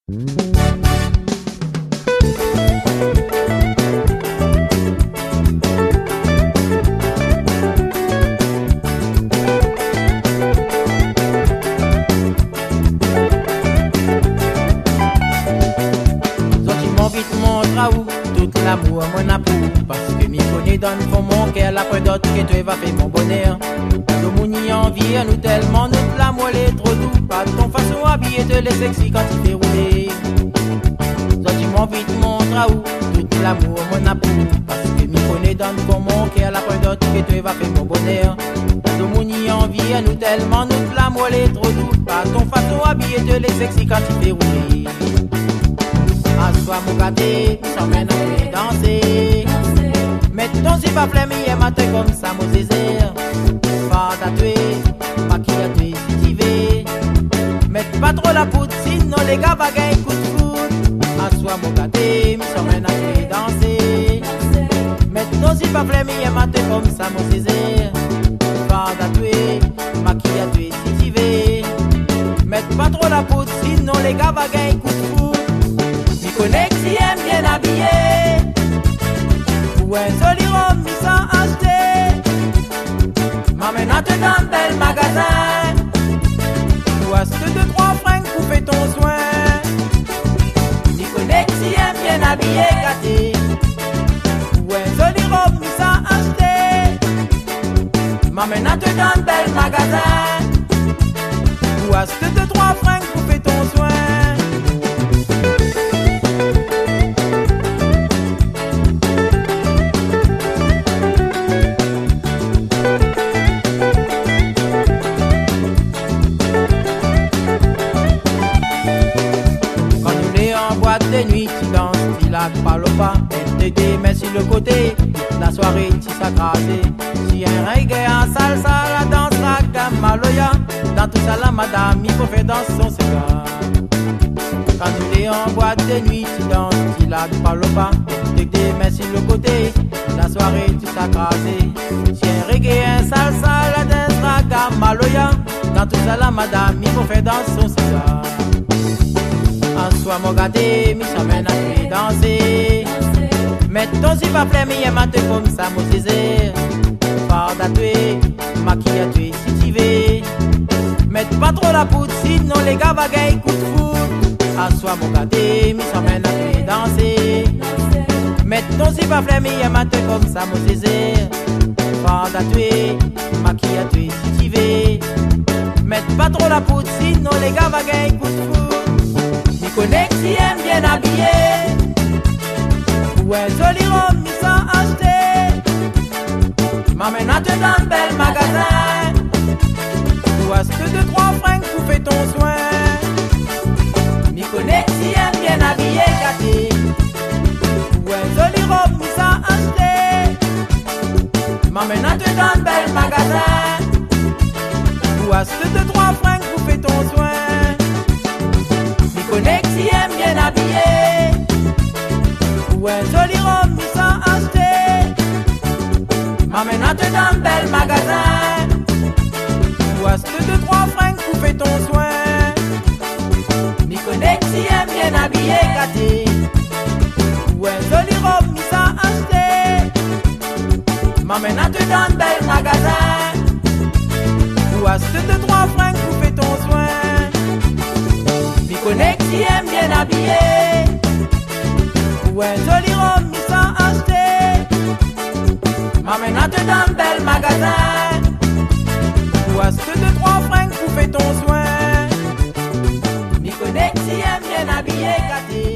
Tout l'amour mon amour, parce que m'y connais donne pour mon cœur la preuve d'autres que tu vas faire mon bonheur. Nous mouni envie nous tellement nous l'amour est trop doux, pas ton façon habillée de les sexy quand il fait rouler. Donc tu m'envie de mon traou, tout l'amour mon amour, parce que m'y connais donne pour mon cœur la preuve d'autres que tu vas faire mon bonheur. Nous mouni envie nous tellement nous l'amour est trop doux, pas ton façon habillée de les sexy quand il fait rouler. Assois mon gâté, s'emmène à danser. Mets ton zip à flemme, et matin comme ça, mon désert. Pas d'atoué, pas qui a tué si tu veux. Mets pas trop la poudre, sinon les gars va gagner coup de foot. Assois mon gâté, s'emmène à danser. Mets ton zip à flemme, et matin comme ça, mon désert. Pas d'atoué, pas qui a tué si tu veux. Mets pas trop la poudre, sinon les gars va gagner coup de foot. Connais si aime bien habillé, ou un joli robe mis sans acheter. M'amène à te dans un bel magasin, ou à ce que 2-3 francs pour faire ton soin. M'y connais si aime bien habillé, gâté, ou un joli robe mis sans acheter. M'amène à te dans un bel magasin, ou à ce que 2-3 francs pour faire ton soin. De nuit, tu danses, tu la parles pas. Elle te dit, mais sur le côté, la soirée, tu s'accrasé. Si un reggae en salsa, la danse, la gamme, maloya. Dans tout ça, la madame, il faut faire danser son cigare. Quand tu es en boîte de nuit, tu danses, tu la parles pas. Elle te dit, mais sur le côté, la soirée, tu s'accrasé. Si un reggae en salsa, la danse, la gamme, maloya. Dans tout ça, la madame, il faut faire danser son cigare. Assois mon gâté, m'y s'emmène à te danser. Mets ton zip à flemme, et matin comme ça, mon désert. Pas d'atoué, maquille à tuer si tu veux. Mets pas trop la poudre, sinon les gars va gagner coup de foot. Assois mon gâté, m'y s'emmène à te danser. Mets ton zip à flemme, et matin comme ça, mon désert. Pas d'atoué, maquille à tuer si tu veux. Mets pas trop la poudre, sinon les gars va gagner coup de foot. Connais si aime bien habillé, ou un joli robe mis sans acheter. M'amène à te dans un bel magasin, ou à ce que 2-3 francs pour faire ton soin. M'y connais si aime bien habillé, gâté, ou un joli robe mis sans acheter. M'amène à te dans un bel magasin, ou à ce que 2-3 francs pour faire ton soin. Connais si aime bien habillé, ou un joli robe mis sans acheter. M'amène à te dans un bel magasin, ou à ce que 2-3 francs pour faire ton soin. M'y connais si aime bien habillé, gâté, ou un joli robe mis sans acheter. M'amène à te dans un bel magasin, ou à ce que 2-3 francs pour faire ton soin. Connais si aime bien habillé, ou un joli robe mis sans acheter. M'amène à te dans un bel magasin, ou à ce que 2-3 francs pour faire ton soin. M'y connais si aime bien habillé, gâté.